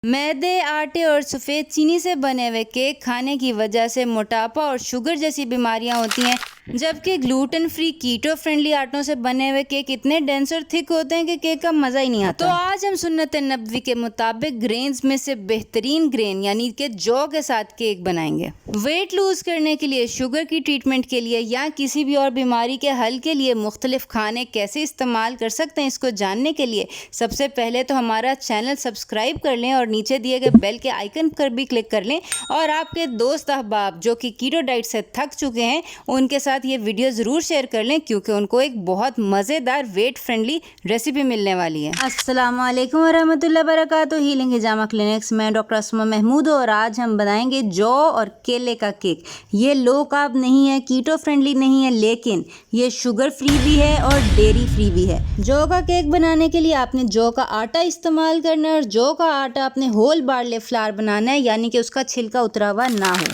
मैदे, आटे और सफ़ेद चीनी से बने हुए केक खाने की वजह से मोटापा और शुगर जैसी बीमारियां होती हैं, जबकि ग्लूटेन फ्री कीटो फ्रेंडली आटों से बने हुए केक इतने डेंस और थिक होते हैं कि केक का मज़ा ही नहीं आता। तो आज हम सुन्नत नबवी के मुताबिक ग्रेन्स में से बेहतरीन ग्रेन यानी कि जौ के साथ केक बनाएंगे। वेट लूज करने के लिए, शुगर की ट्रीटमेंट के लिए या किसी भी और बीमारी के हल के लिए मुख्तलिफ खाने कैसे इस्तेमाल कर सकते हैं, इसको जानने के लिए सबसे पहले तो हमारा चैनल सब्सक्राइब कर लें और नीचे दिए गए बेल के आइकन पर भी क्लिक कर लें। और आपके दोस्त अहबाब जो कि कीटो डाइट से थक चुके हैं उनके साथ ये वीडियो ज़रूर शेयर कर लें, क्योंकि उनको एक बहुत मज़ेदार वेट फ्रेंडली रेसिपी मिलने वाली है। अस्सलाम वालेकुम वरहमतुल्लाहि वबरकातुहू। हीलिंग हिजामा क्लिनिक्स में डॉक्टर अस्मा महमूद और आज हम बनाएंगे जौ और केले का केक। ये लो कार्ब नहीं है, कीटो फ्रेंडली नहीं है, लेकिन ये शुगर फ्री भी है और डेयरी फ्री भी है। जौ का केक बनाने के लिए आपने जौ का आटा इस्तेमाल करना है और जौ का आटा आपने होल बार्ले फ्लावर बनाना है, यानी कि उसका छिलका उतरा हुआ ना हो।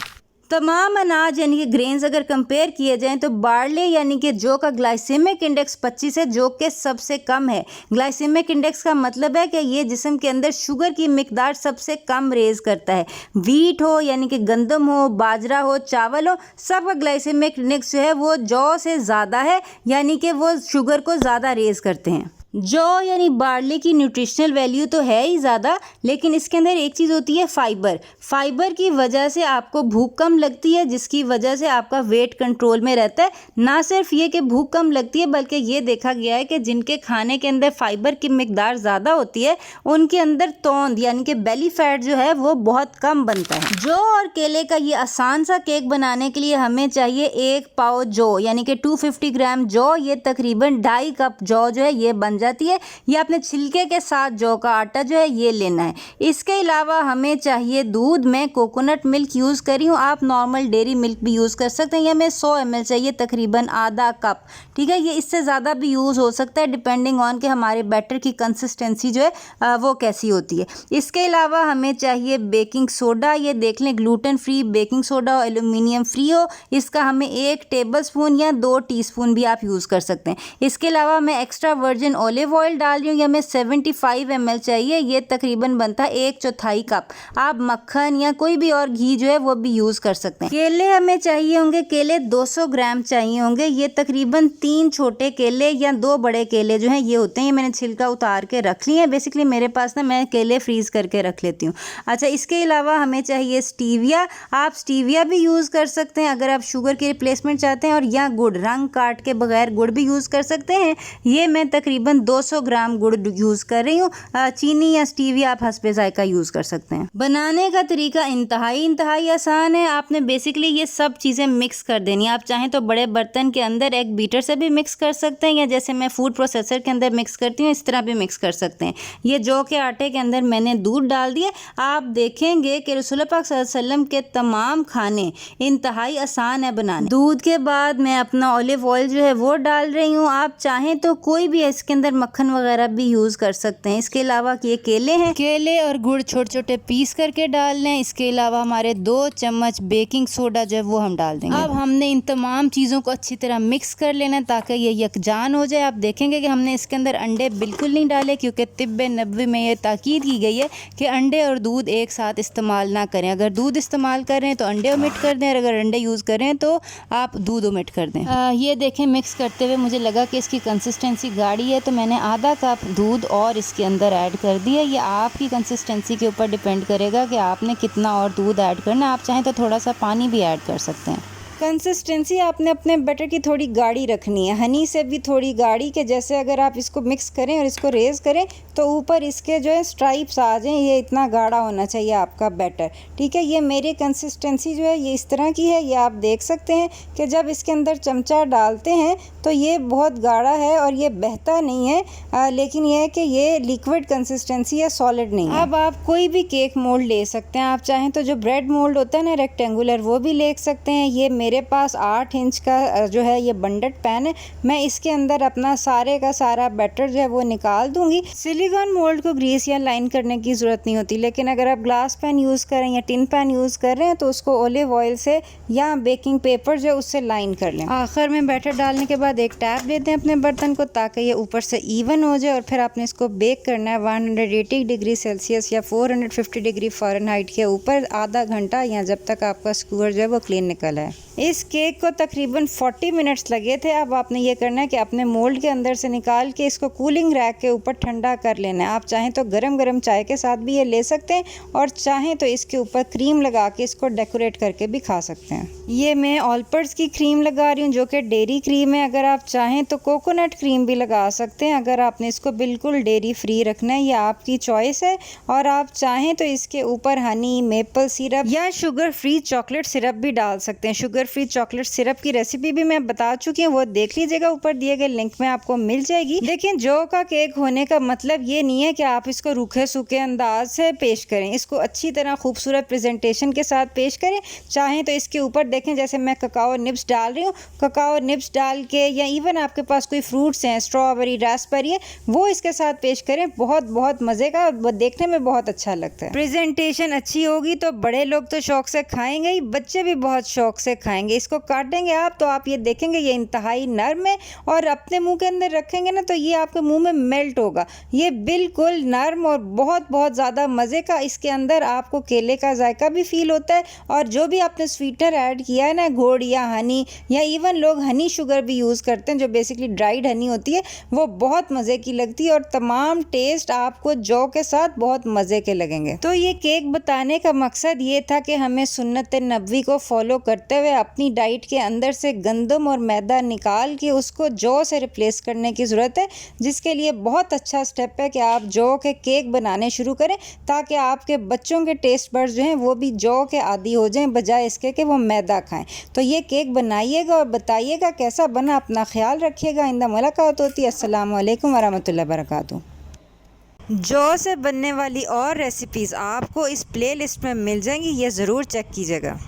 तमाम अनाज यानी कि ग्रेन्स अगर कंपेयर किए जाएं तो बार्ले यानी कि जौ का ग्लाइसेमिक इंडेक्स 25 है, जो कि सबसे कम है। ग्लाइसेमिक इंडेक्स का मतलब है कि ये जिस्म के अंदर शुगर की मिकदार सबसे कम रेज करता है। वीट हो यानी कि गंदम हो, बाजरा हो, चावल हो, सब का ग्लाइसेमिक इंडेक्स जो है वो जौ से ज़्यादा है, यानी कि वो शुगर को ज़्यादा रेज करते हैं। जौ यानी बार्ले की न्यूट्रिशनल वैल्यू तो है ही ज़्यादा, लेकिन इसके अंदर एक चीज़ होती है फाइबर। फाइबर की वजह से आपको भूख कम लगती है, जिसकी वजह से आपका वेट कंट्रोल में रहता है। ना सिर्फ ये कि भूख कम लगती है, बल्कि ये देखा गया है कि जिनके खाने के अंदर फाइबर की मिकदार ज़्यादा होती है उनके अंदर तौंद यानी कि बेली फैट जो है वो बहुत कम बनता है। जौ और केले का ये आसान सा केक बनाने के लिए हमें चाहिए 1 पाव जौ यानी कि 250 ग्राम जौ। ये तकरीबन 2.5 कप जौ जो है ये बन जाती है। ये अपने छिलके के साथ जौ का आटा जो है ये लेना है। इसके अलावा हमें चाहिए दूध। मैं कोकोनट मिल्क यूज़ कर रही हूँ, आप नॉर्मल डेयरी मिल्क भी यूज़ कर सकते हैं। ये हमें 100 ml चाहिए, तकरीबन आधा कप, ठीक है। ये इससे ज़्यादा भी यूज़ हो सकता है डिपेंडिंग ऑन कि हमारे बैटर की कंसिस्टेंसी जो है वो कैसी होती है। इसके अलावा हमें चाहिए बेकिंग सोडा। ये देख लें ग्लूटेन फ्री बेकिंग सोडा और एल्यूमिनियम फ्री हो। इसका हमें 1 टेबल स्पून या 2 टीस्पून भी आप यूज़ कर सकते हैं। इसके अलावा मैं एक्स्ट्रा वर्जिन ऑलिव ऑयल डाल रही हूँ। ये हमें 75 ml चाहिए, ये तकरीबन बनता है 1/4 कप। आप मक्खन या कोई भी और घी जो है वो भी यूज़ कर सकते हैं। केले हमें चाहिए होंगे, केले 200 ग्राम चाहिए होंगे। ये तकरीबन 3 छोटे केले या 2 बड़े केले जो हैं ये होते हैं। ये मैंने छिलका उतार के रख लिए हैं। बेसिकली मेरे पास ना मैं केले फ्रीज करके रख लेती हूँ। अच्छा, इसके अलावा हमें चाहिए स्टीविया। आप स्टीविया भी यूज़ कर सकते हैं अगर आप शुगर की रिप्लेसमेंट चाहते हैं, और या गुड़, रंग काट के बगैर गुड़ भी यूज़ कर सकते हैं। ये मैं तकरीबन 200 ग्राम गुड़ यूज़ कर रही हूँ। चीनी या स्टीविया आप हस्बे जायका यूज़ कर सकते हैं। बनाने का तरीका इंतहाई आसान है। आपने बेसिकली ये सब चीज़ें मिक्स कर देनी है। आप चाहें तो बड़े बर्तन के अंदर एक बीटर से भी मिक्स कर सकते हैं, या जैसे मैं फूड प्रोसेसर के अंदर मिक्स करती हूँ इस तरह भी मिक्स कर सकते हैं। ये जौ के आटे के अंदर मैंने दूध डाल दिया। आप देखेंगे कि रसूल पाक सल्लल्लाहु अलैहि वसल्लम के तमाम खाने इंतहाई आसान है बनाने। दूध के बाद मैं अपना ऑलिव ऑयल जो है वो डाल रही हूँ। आप चाहें तो कोई भी इसके अंदर मक्खन वगैरह भी यूज़ कर सकते हैं। इसके अलावा ये केले हैं, केले और गुड़ छोटे छोटे पीस करके डाल लें। इसके अलावा हमारे 2 चम्मच बेकिंग सोडा जो है वो हम डाल देंगे। अब हमने इन तमाम चीज़ों को अच्छी तरह मिक्स कर लेना है ताकि ये यकजान हो जाए। आप देखेंगे कि हमने इसके अंदर अंडे बिल्कुल नहीं डाले, क्योंकि तिब्बे नबवी में ये ताकीद की गई है कि अंडे और दूध एक साथ इस्तेमाल ना करें। अगर दूध इस्तेमाल कर रहे हैं तो अंडे ओमिट कर दें, और अगर अंडे यूज़ कर रहे हैं तो आप दूध ओमिट कर दें। ये देखें मिक्स करते हुए मुझे लगा कि इसकी कंसिस्टेंसी गाढ़ी है, तो मैंने आधा कप दूध और इसके अंदर ऐड कर दिया। ये आपकी कंसिस्टेंसी के ऊपर डिपेंड करेगा कि आपने कितना और दूध ऐड करना है। आप चाहें तो थोड़ा सा पानी भी ऐड कर सकते हैं। कंसिस्टेंसी आपने अपने बैटर की थोड़ी गाढ़ी रखनी है, हनी से भी थोड़ी गाढ़ी, के जैसे अगर आप इसको मिक्स करें और इसको रेज करें तो ऊपर इसके जो है स्ट्राइप्स आ जाएं। ये इतना गाढ़ा होना चाहिए आपका बैटर, ठीक है। ये मेरी कंसिस्टेंसी जो है ये इस तरह की है। ये आप देख सकते हैं कि जब इसके अंदर चमचा डालते हैं तो ये बहुत गाढ़ा है और ये बहता नहीं है, लेकिन यह है कि ये लिक्विड कंसिस्टेंसी है, सॉलिड नहीं है। अब आप कोई भी केक मोल्ड ले सकते हैं। आप चाहें तो जो ब्रेड मोल्ड होता है ना रेक्टेंगुलर, वो भी ले सकते हैं। ये मेरे पास 8 इंच का जो है ये बंडट पैन है। मैं इसके अंदर अपना सारे का सारा बैटर जो है वो निकाल दूंगी। सिलिकॉन मोल्ड को ग्रीस या लाइन करने की ज़रूरत नहीं होती, लेकिन अगर आप ग्लास पैन यूज़ करें या टिन पैन यूज़ कर रहे हैं तो उसको ऑलिव ऑयल से या बेकिंग पेपर जो है उससे लाइन कर लें। आखिर में बैटर डालने के बाद एक टैप दे दें अपने बर्तन को ताकि ये ऊपर से इवन हो जाए, और फिर आपने इसको बेक करना है 180 डिग्री सेल्सियस या 450 डिग्री फ़ारेनहाइट के ऊपर आधा घंटा, या जब तक आपका स्क्यूअर जो है वो क्लीन निकल आए। इस केक को तकरीबन 40 मिनट्स लगे थे। अब आपने ये करना है कि अपने मोल्ड के अंदर से निकाल के इसको कूलिंग रैक के ऊपर ठंडा कर लेना है। आप चाहें तो गरम गरम चाय के साथ भी ये ले सकते हैं, और चाहें तो इसके ऊपर क्रीम लगा के इसको डेकोरेट करके भी खा सकते हैं। ये मैं ऑलपर्स की क्रीम लगा रही हूँ जो कि डेयरी क्रीम है। अगर आप चाहें तो कोकोनट क्रीम भी लगा सकते हैं। अगर आपने इसको बिल्कुल डेयरी फ्री रखना है, ये आपकी चॉइस है। और आप चाहें तो इसके ऊपर हनी, मेपल सिरप या शुगर फ्री चॉकलेट सिरप भी डाल सकते हैं। शुगर फ्री चॉकलेट सिरप की रेसिपी भी मैं बता चुकी हूँ, वो देख लीजिएगा, ऊपर दिए गए लिंक में आपको मिल जाएगी। देखिए, जौ का केक होने का मतलब ये नहीं है कि आप इसको रूखे सूखे अंदाज से पेश करें। इसको अच्छी तरह खूबसूरत प्रेजेंटेशन के साथ पेश करें। चाहें तो इसके ऊपर देखें, जैसे मैं ककाओ निब्स डाल रही हूँ, ककाओ निब्स डाल के, या इवन आपके पास कोई फ्रूट्स हैं, स्ट्रॉबेरी, रास्पबेरी है, वो इसके साथ पेश करें। बहुत बहुत मज़े का, वो देखने में बहुत अच्छा लगता है। प्रेजेंटेशन अच्छी होगी तो बड़े लोग तो शौक से खाएंगे ही, बच्चे भी बहुत शौक से खाएंगे। इसको काटेंगे आप तो आप ये देखेंगे ये इंतहाई नरम है, और अपने मुंह के अंदर रखेंगे ना तो ये आपके मुंह में मेल्ट होगा। ये बिल्कुल नरम और बहुत बहुत ज़्यादा मज़े का। इसके अंदर आपको केले का जायका भी फील होता है, और जो भी आपने स्वीटनर ऐड किया है ना, गुड़ या हनी, या इवन लोग हनी शुगर भी यूज़ करते हैं जो बेसिकली ड्राइड हनी होती है, वो बहुत मज़े की लगती है। और तमाम टेस्ट आपको जौ के साथ बहुत मज़े के लगेंगे। तो ये केक बताने का मकसद ये था कि हमें सुन्नत नबवी को फॉलो करते हुए अपनी डाइट के अंदर से गंदम और मैदा निकाल के उसको जौ से रिप्लेस करने की ज़रूरत है, जिसके लिए बहुत अच्छा स्टेप है कि आप जौ के केक बनाने शुरू करें, ताकि आपके बच्चों के टेस्ट बड्स जो हैं वो भी जौ के आदी हो जाएं, बजाय इसके कि वो मैदा खाएं। तो ये केक बनाइएगा और बताइएगा कैसा बना। अपना ख्याल रखिएगा। आइंदा मुलाकात होती है। अस्सलाम वालेकुम वरहमतुल्लाहि वबरकातुहू। जौ से बनने वाली और रेसिपीज़ आपको इस प्लेलिस्ट में मिल जाएंगी, ये ज़रूर चेक कीजिएगा।